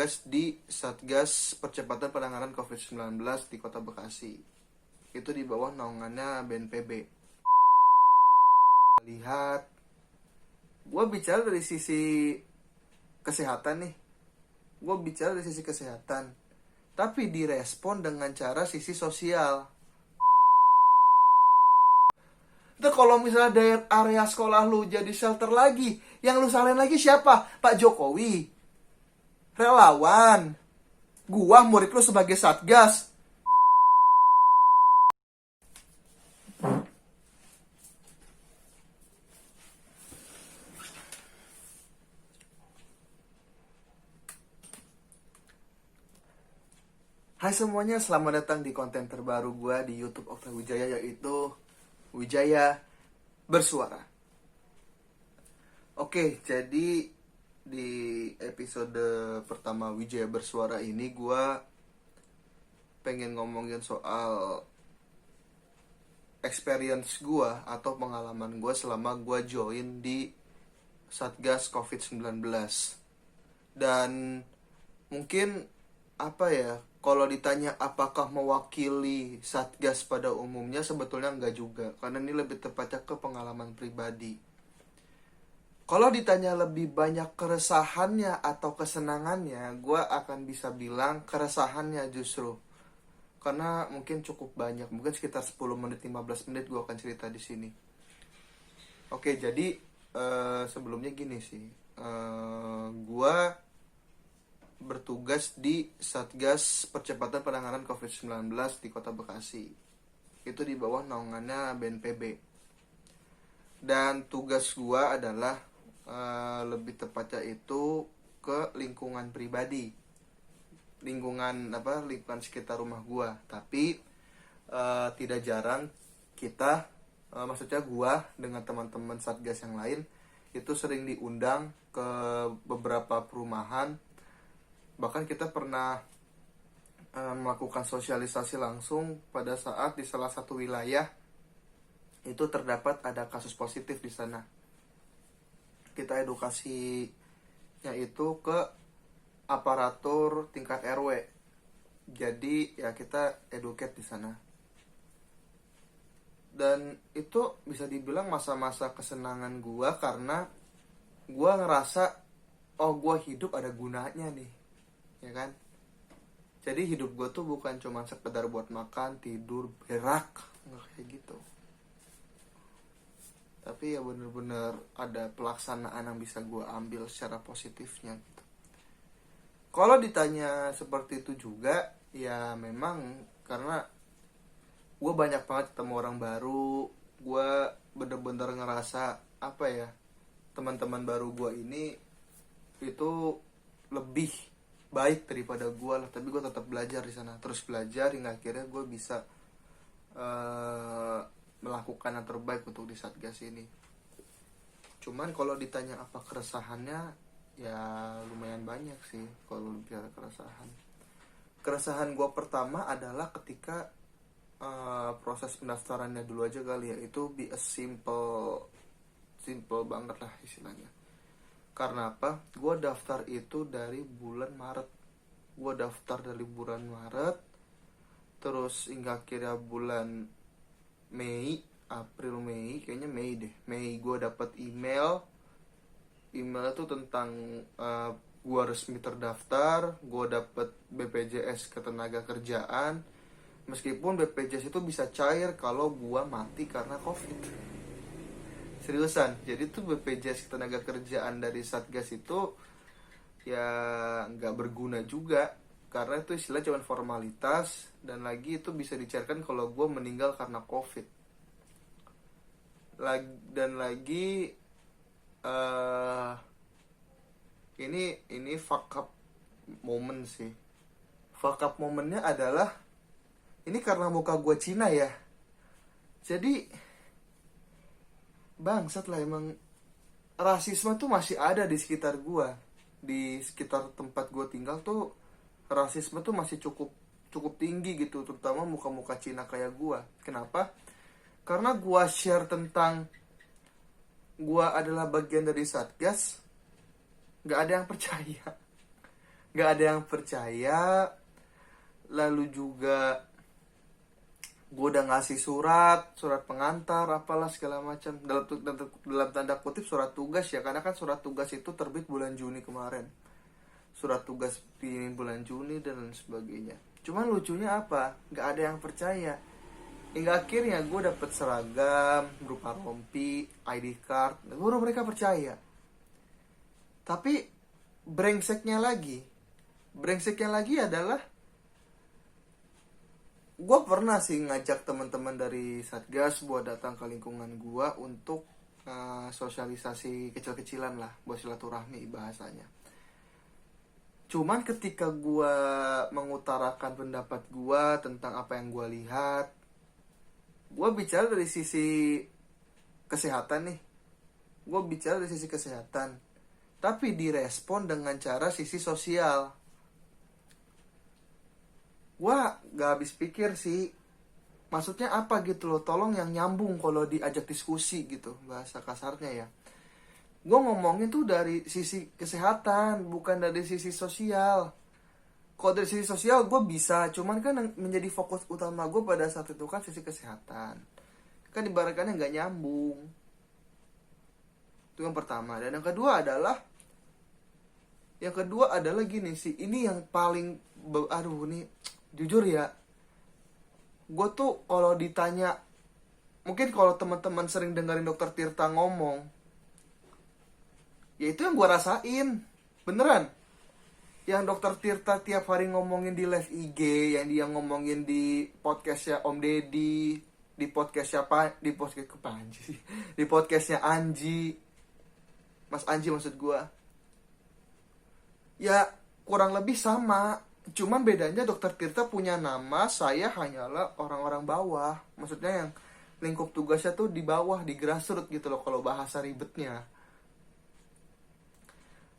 bertugas di Satgas Percepatan Penanganan COVID-19 di Kota Bekasi. Itu di bawah naungannya BNPB. Lihat, gue bicara dari sisi kesehatan nih. Gue bicara dari sisi kesehatan. Tapi direspon dengan cara sisi sosial. Itu kalau misalnya daerah area sekolah lu jadi shelter lagi, yang lu salahin lagi siapa? Pak Jokowi, relawan, gua murid lu sebagai satgas. Hai semuanya, selamat datang di konten terbaru gua di YouTube Okta Wijaya, yaitu Wijaya Bersuara. Oke, jadi di episode pertama Wijaya Bersuara ini gua pengen ngomongin soal experience gua atau pengalaman gua selama gua join di Satgas COVID-19. Dan mungkin kalau ditanya apakah mewakili Satgas pada umumnya, sebetulnya enggak juga, karena ini lebih tepatnya ke pengalaman pribadi. Kalau ditanya lebih banyak keresahannya atau kesenangannya, gue akan bisa bilang keresahannya justru. Karena mungkin cukup banyak, mungkin sekitar 10 menit, 15 menit gue akan cerita di sini. Oke, jadi sebelumnya gini sih. Gue bertugas di Satgas Percepatan Penanganan COVID-19 di Kota Bekasi. Itu di bawah naungannya BNPB. Dan tugas gua adalah lebih tepatnya itu ke lingkungan pribadi. Lingkungan sekitar rumah gua. Tapi tidak jarang kita maksudnya gua dengan teman-teman Satgas yang lain itu sering diundang ke beberapa perumahan. Bahkan kita pernah melakukan sosialisasi langsung pada saat di salah satu wilayah itu terdapat ada kasus positif di sana. Kita edukasinya itu ke aparatur tingkat RW. Jadi ya kita educate di sana. Dan itu bisa dibilang masa-masa kesenangan gua, karena gua ngerasa gua hidup ada gunanya nih. Ya kan? Jadi hidup gue tuh bukan cuma sekedar buat makan, tidur, berak, nggak kayak gitu. Tapi ya bener-bener ada pelaksanaan yang bisa gue ambil secara positifnya gitu. Kalau ditanya seperti itu juga, ya memang karena gue banyak banget ketemu orang baru. Gue bener-bener ngerasa teman-teman baru gue ini itu lebih baik daripada gue lah, tapi gue tetap belajar di sana, terus belajar hingga akhirnya gue bisa melakukan yang terbaik untuk di Satgas ini. Cuman kalau ditanya apa keresahannya, ya lumayan banyak sih kalau bicara keresahan. Keresahan gue pertama adalah ketika proses pendaftarannya dulu aja kali ya, itu be a simple banget lah istilahnya. Karena apa? Gue daftar itu dari bulan Maret. Terus hingga akhirnya bulan April Mei gue dapet email itu tentang gue resmi terdaftar. Gue dapet BPJS Ketenagakerjaan. Meskipun BPJS itu bisa cair kalau gue mati karena COVID. Seriusan, jadi tuh BPJS Ketenagakerjaan dari Satgas itu ya nggak berguna juga, karena itu istilah cuma formalitas, dan lagi itu bisa dicairkan kalau gue meninggal karena COVID. Ini fuck up moment sih. Fuck up momennya adalah ini karena muka gue Cina ya, jadi bangsat lah, emang rasisme tuh masih ada di sekitar gua. Di sekitar tempat gua tinggal tuh rasisme tuh masih cukup tinggi gitu, terutama muka-muka Cina kayak gua. Kenapa? Karena gua share tentang gua adalah bagian dari Satgas, nggak ada yang percaya. nggak ada yang percaya. Lalu juga gue udah ngasih surat pengantar apalah segala macam, dalam tanda kutip surat tugas ya, karena kan surat tugas itu terbit bulan Juni kemarin, surat tugas di bulan Juni dan lain sebagainya. Cuman lucunya apa, nggak ada yang percaya. Hingga akhirnya gue dapet seragam berupa rompi, ID card, baru mereka percaya. Tapi brengseknya lagi adalah gue pernah sih ngajak teman-teman dari Satgas buat datang ke lingkungan gue untuk sosialisasi kecil-kecilan lah, buat silaturahmi bahasanya. Cuman ketika gue mengutarakan pendapat gue tentang apa yang gue lihat, gue bicara dari sisi kesehatan nih, tapi direspon dengan cara sisi sosial. Gua gak habis pikir sih, maksudnya apa gitu loh, tolong yang nyambung kalau diajak diskusi gitu, bahasa kasarnya ya. Gua ngomongin tuh dari sisi kesehatan, bukan dari sisi sosial. Kalau dari sisi sosial gue bisa, cuman kan yang menjadi fokus utama gue pada saat itu kan sisi kesehatan. Kan ibaratnya gak nyambung. Itu yang pertama. Dan yang kedua adalah gini sih, ini yang paling, aduh nih, jujur ya, gue tuh kalau ditanya, mungkin kalau teman-teman sering dengerin Dokter Tirta ngomong, ya itu yang gue rasain, beneran. Yang Dokter Tirta tiap hari ngomongin di live IG, yang dia ngomongin di podcastnya Om Deddy, di podcastnya di podcastnya Anji, Mas Anji maksud gue, ya kurang lebih sama. Cuman bedanya Dokter Tirta punya nama, saya hanyalah orang-orang bawah. Maksudnya yang lingkup tugasnya tuh di bawah, di grassroots gitu loh kalau bahasa ribetnya.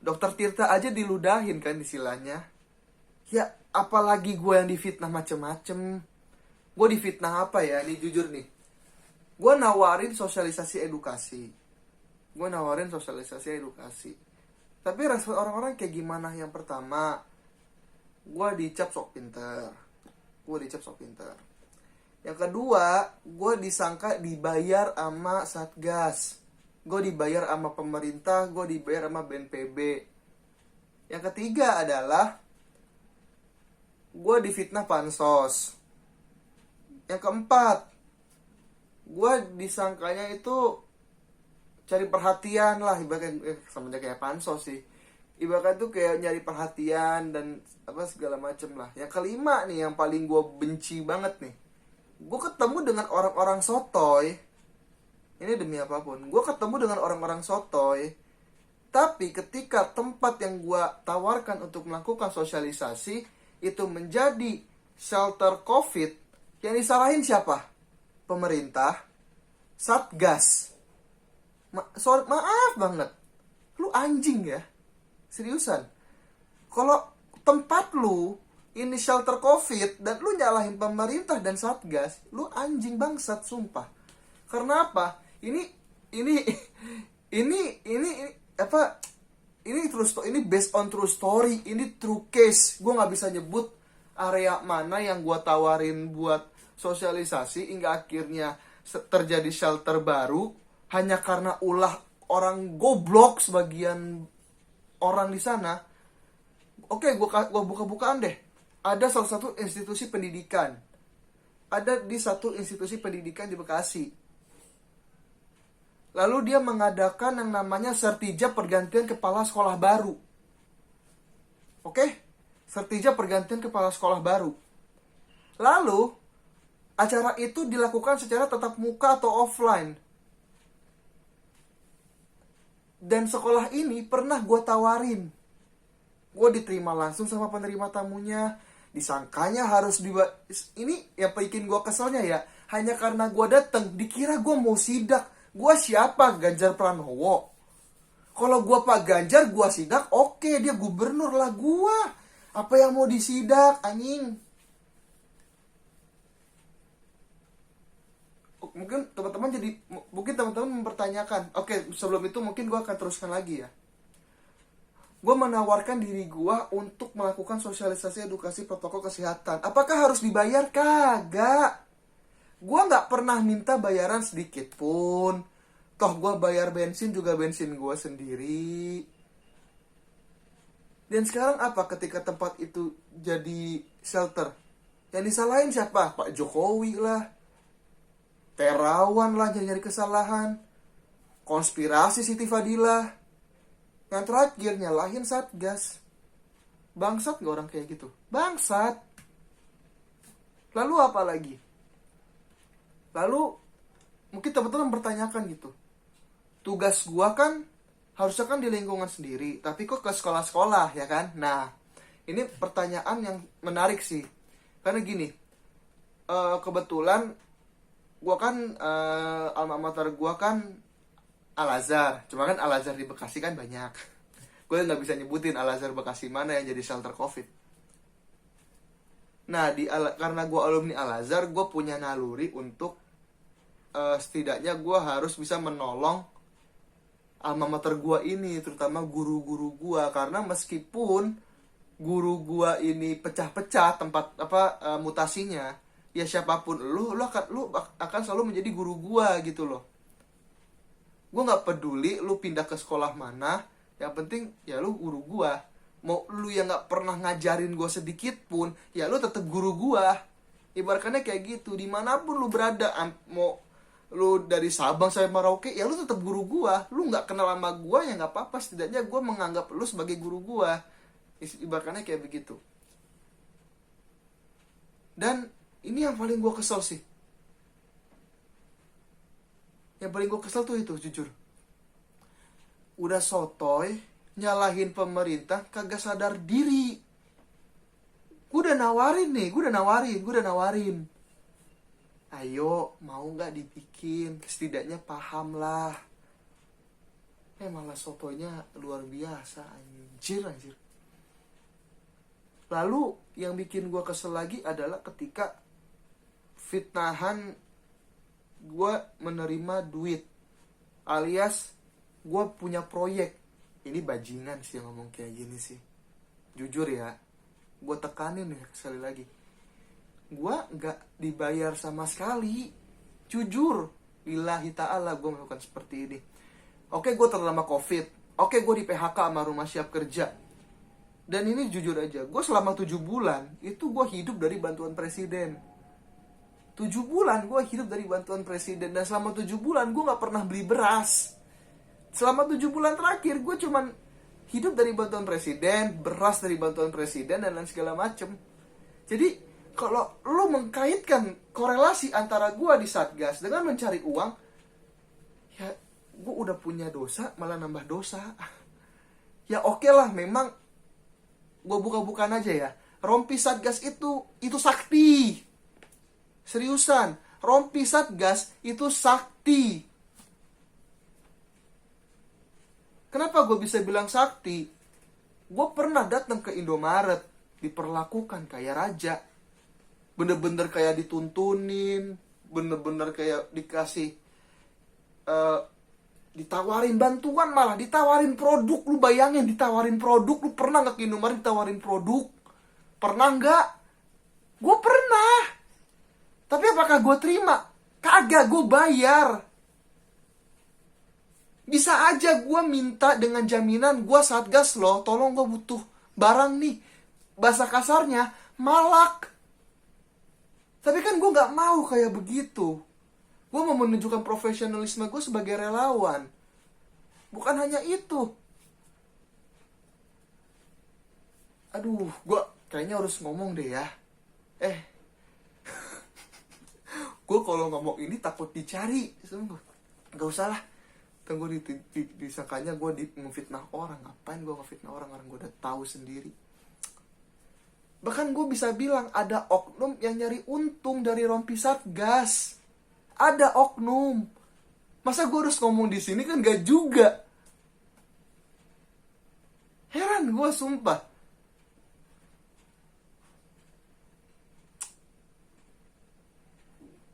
Dokter Tirta aja diludahin kan istilahnya. Ya apalagi gue yang difitnah macem-macem. Gue difitnah apa ya, ini jujur nih. Gue nawarin sosialisasi edukasi. Tapi respon orang-orang kayak gimana? Yang pertama, gue dicap sok pinter. Yang kedua, gue disangka dibayar sama Satgas, gue dibayar sama pemerintah, gue dibayar sama BNPB. Yang ketiga adalah gue difitnah pansos. Yang keempat, gue disangkanya itu cari perhatian lah, ibaratnya sama aja kayak pansos sih. Ibaratnya tuh kayak nyari perhatian dan apa segala macem lah. Yang kelima nih, yang paling gue benci banget nih, gue ketemu dengan orang-orang sotoy. Ini demi apapun, gue ketemu dengan orang-orang sotoy. Tapi ketika tempat yang gue tawarkan untuk melakukan sosialisasi itu menjadi shelter COVID, yang disalahin siapa? Pemerintah, Satgas. Maaf banget, lu anjing ya. Seriusan, kalau tempat lu ini shelter COVID dan lu nyalahin pemerintah dan Satgas, lu anjing bangsat, sumpah. Karena apa? Ini apa? Ini based on true story, ini true case. Gue nggak bisa nyebut area mana yang gue tawarin buat sosialisasi hingga akhirnya terjadi shelter baru hanya karena ulah orang goblok sebagian orang di sana. Oke, gue buka-bukaan deh. Ada salah satu institusi pendidikan. Ada di satu institusi pendidikan di Bekasi. Lalu dia mengadakan yang namanya Sertijab pergantian kepala sekolah baru. Oke? Sertijab pergantian kepala sekolah baru. Lalu, acara itu dilakukan secara tatap muka atau offline. Dan sekolah ini pernah gue tawarin. Gue diterima langsung sama penerima tamunya. Disangkanya harus ini yang bikin gue keselnya ya. Hanya karena gue dateng, dikira gue mau sidak. Gue siapa? Ganjar Pranowo. Kalau gue Pak Ganjar, gue sidak. Oke, dia gubernur lah gue. Apa yang mau disidak, anjing? Mungkin teman-teman mempertanyakan. Oke, sebelum itu mungkin gue akan teruskan lagi ya. Gue menawarkan diri gue untuk melakukan sosialisasi edukasi protokol kesehatan. Apakah harus dibayar? Kagak. Gue gak pernah minta bayaran sedikit pun. Toh gue bayar bensin juga bensin gue sendiri. Dan sekarang apa ketika tempat itu jadi shelter? Yang disalahin siapa? Pak Jokowi lah, Terawan lah nyari kesalahan, konspirasi Siti Fadilah. Yang terakhir nyalahin Satgas. Bangsat gak orang kayak gitu? Bangsat. Lalu apa lagi? Lalu mungkin teman-teman mempertanyakan gitu. Tugas gua kan harusnya kan di lingkungan sendiri, tapi kok ke sekolah-sekolah ya kan? Nah, ini pertanyaan yang menarik sih. Karena gini, kebetulan gue kan alma mater gue kan Al-Azhar. Cuma kan Al-Azhar di Bekasi kan banyak. Gue nggak bisa nyebutin Al-Azhar Bekasi mana yang jadi shelter COVID. Nah, karena gue alumni Al-Azhar, gue punya naluri untuk setidaknya gue harus bisa menolong alma mater gue ini, terutama guru-guru gue. Karena meskipun guru gue ini pecah-pecah tempat mutasinya, ya siapapun lu akan selalu menjadi guru gua gitu loh. Gue nggak peduli lu pindah ke sekolah mana, yang penting ya lu guru gua. Mau lu yang nggak pernah ngajarin gua sedikit pun, ya lu tetap guru gua. Ibaratnya kayak gitu, dimanapun lu berada, mau lu dari Sabang sampai Merauke, ya lu tetap guru gua. Lu nggak kenal sama gua ya nggak apa-apa, setidaknya gua menganggap lu sebagai guru gua. Ibaratnya kayak begitu. Dan ini yang paling gue kesel sih. Yang paling gue kesel tuh itu, jujur. Udah sotoy, nyalahin pemerintah, kagak sadar diri. Gue udah nawarin. Ayo, mau gak dibikin? Setidaknya paham lah. Malah sotoynya luar biasa, anjir. Lalu yang bikin gue kesel lagi adalah ketika fitnahan gue menerima duit, alias gue punya proyek. Ini bajingan sih yang ngomong kayak gini sih. Jujur ya, gue tekanin ya sekali lagi. Gue gak dibayar sama sekali. Jujur, lillahi ta'ala gue melakukan seperti ini. Oke, gue terlama COVID. Oke, gue di PHK sama rumah siap kerja. Dan ini jujur aja, gue selama 7 bulan itu gue hidup dari bantuan presiden. 7 bulan gue hidup dari bantuan presiden. Dan selama 7 bulan gue gak pernah beli beras. Selama 7 bulan terakhir gue cuman hidup dari bantuan presiden, beras dari bantuan presiden, dan lain segala macem. Jadi kalau lo mengkaitkan korelasi antara gue di Satgas dengan mencari uang, ya gue udah punya dosa malah nambah dosa. Ya oke lah, memang gue buka-bukaan aja ya, rompi Satgas itu sakti. Seriusan, rompi Satgas itu sakti. Kenapa gue bisa bilang sakti? Gue pernah datang ke Indomaret, diperlakukan kayak raja. Bener-bener kayak dituntunin, bener-bener kayak dikasih ditawarin bantuan, malah ditawarin produk. Lu bayangin, ditawarin produk. Lu pernah gak ke Indomaret ditawarin produk? Pernah gak? Gue pernah. Tapi apakah gue terima? Kagak, gue bayar. Bisa aja gue minta dengan jaminan, gue Satgas loh, tolong gue butuh barang nih. Bahasa kasarnya, malak. Tapi kan gue gak mau kayak begitu. Gue mau menunjukkan profesionalisme gue sebagai relawan. Bukan hanya itu. Aduh, gue kayaknya harus ngomong deh ya. Gue kalau ngomong ini takut dicari. Gak usah lah. Tunggu disangkanya gue ngefitnah orang. Ngapain gue ngefitnah orang gue udah tahu sendiri. Bahkan gue bisa bilang ada oknum yang nyari untung dari rompi Satgas. Ada oknum. Masa gue harus ngomong di sini kan gak juga. Heran gue sumpah.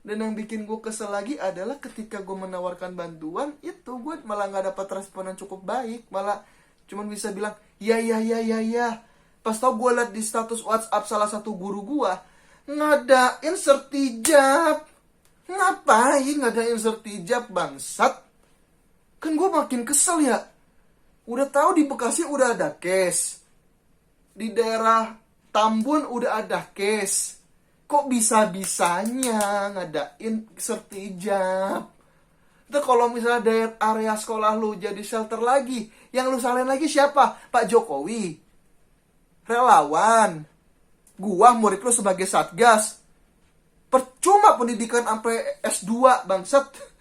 Dan yang bikin gue kesel lagi adalah ketika gue menawarkan bantuan itu, gue malah gak dapat respon yang cukup baik. Malah cuman bisa bilang, Ya. Pas tau gue liat di status WhatsApp salah satu guru gue ngadain sertijab. Ngapain ngadain sertijab, bangsat? Kan gue makin kesel ya. Udah tahu di Bekasi udah ada case, di daerah Tambun udah ada case, kok bisa-bisanya ngadain sertijab? Itu kalau misalnya daerah area sekolah lu jadi shelter lagi, yang lu salahin lagi siapa? Pak Jokowi, relawan, gua murid lu sebagai satgas. Percuma pendidikan sampai S2, bangsat.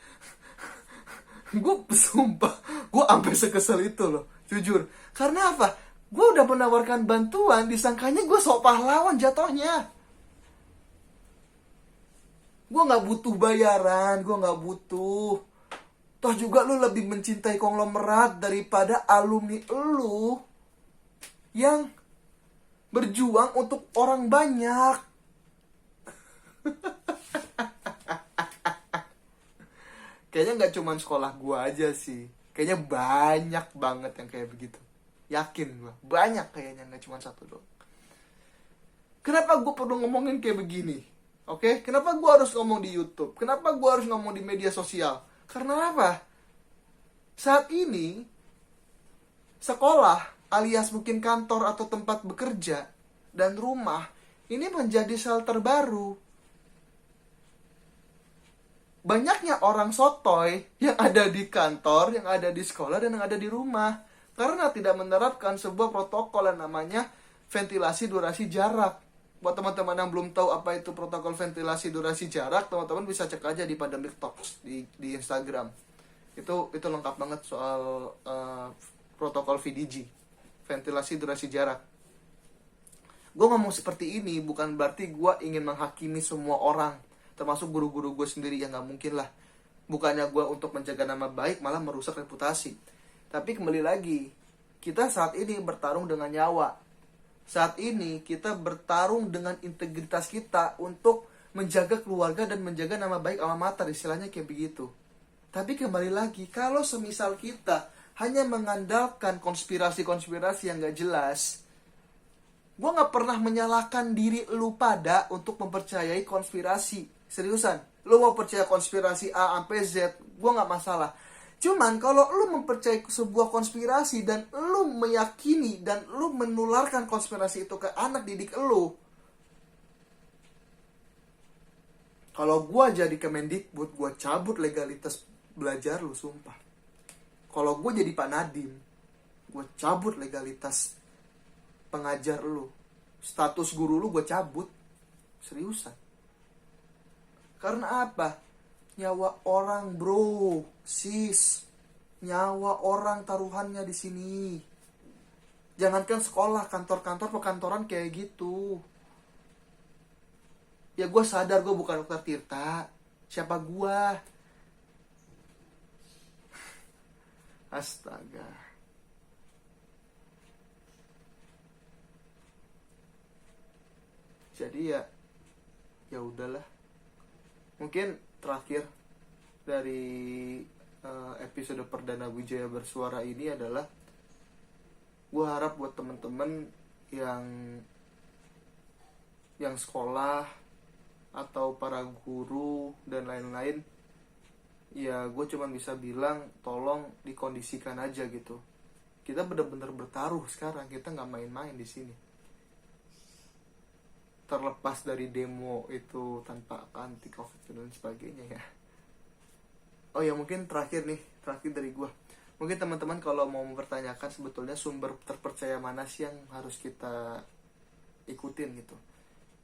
Gue sumpah, gue sampai sekesel itu loh, jujur. Karena apa? Gue udah menawarkan bantuan, disangkanya gue sok pahlawan jatuhnya. Gue gak butuh bayaran, gue gak butuh. Toh juga lu lebih mencintai konglomerat daripada alumni lu yang berjuang untuk orang banyak. Kayaknya gak cuma sekolah gue aja sih. Kayaknya banyak banget yang kayak begitu. Yakin gue, banyak kayaknya, gak cuma satu doang. Kenapa gue perlu ngomongin kayak begini? Oke, kenapa gue harus ngomong di YouTube? Kenapa gue harus ngomong di media sosial? Karena apa? Saat ini, sekolah alias mungkin kantor atau tempat bekerja dan rumah ini menjadi shelter baru. Banyaknya orang sotoy yang ada di kantor, yang ada di sekolah, dan yang ada di rumah. Karena tidak menerapkan sebuah protokol yang namanya ventilasi durasi jarak. Buat teman-teman yang belum tahu apa itu protokol ventilasi durasi jarak, teman-teman bisa cek aja di Pandemic Talks di Instagram. Itu lengkap banget soal protokol VDG, ventilasi durasi jarak. Gue ngomong seperti ini bukan berarti gue ingin menghakimi semua orang, termasuk guru-guru gue sendiri, yang gak mungkin lah. Bukannya gue untuk menjaga nama baik, malah merusak reputasi. Tapi kembali lagi, kita saat ini bertarung dengan nyawa. Saat ini kita bertarung dengan integritas kita untuk menjaga keluarga dan menjaga nama baik alma mater, istilahnya kayak begitu. Tapi kembali lagi, kalau semisal kita hanya mengandalkan konspirasi-konspirasi yang gak jelas, gue gak pernah menyalahkan diri lu pada untuk mempercayai konspirasi. Seriusan, lu mau percaya konspirasi A sampai Z, gue gak masalah. Cuman kalau lu mempercayai sebuah konspirasi dan lu meyakini dan lu menularkan konspirasi itu ke anak didik lu, kalau gue jadi Kemendikbud, gue cabut legalitas belajar lu, sumpah. Kalau gue jadi Pak Nadiem, gue cabut legalitas pengajar lu. Status guru lu gue cabut. Seriusan. Karena apa? Nyawa orang, bro, sis. Nyawa orang taruhannya di sini. Jangankan sekolah, kantor-kantor, perkantoran kayak gitu. Ya gue sadar gue bukan dokter Tirta. Siapa gue? Astaga. Jadi ya udahlah. Mungkin terakhir dari episode perdana Wijaya Bersuara ini adalah, gue harap buat temen-temen yang sekolah atau para guru dan lain-lain, ya gue cuma bisa bilang tolong dikondisikan aja gitu. Kita benar-benar bertaruh sekarang, kita nggak main-main di sini. Terlepas dari demo itu tanpa anti covid dan sebagainya ya. Oh ya, mungkin terakhir dari gue, mungkin teman-teman kalau mau mempertanyakan sebetulnya sumber terpercaya mana sih yang harus kita ikutin gitu.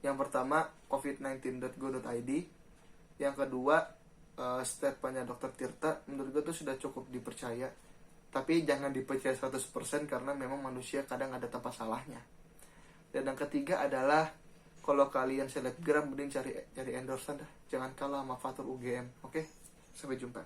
Yang pertama covid19.go.id, yang kedua statementnya Dr. Tirta, menurut gue tuh sudah cukup dipercaya. Tapi jangan dipercaya 100% karena memang manusia kadang ada tanpa salahnya. Dan yang ketiga adalah, kalau kalian selebgram mending cari endorsean dah. Jangan kalah sama Fatur UGM. Oke? Sampai jumpa.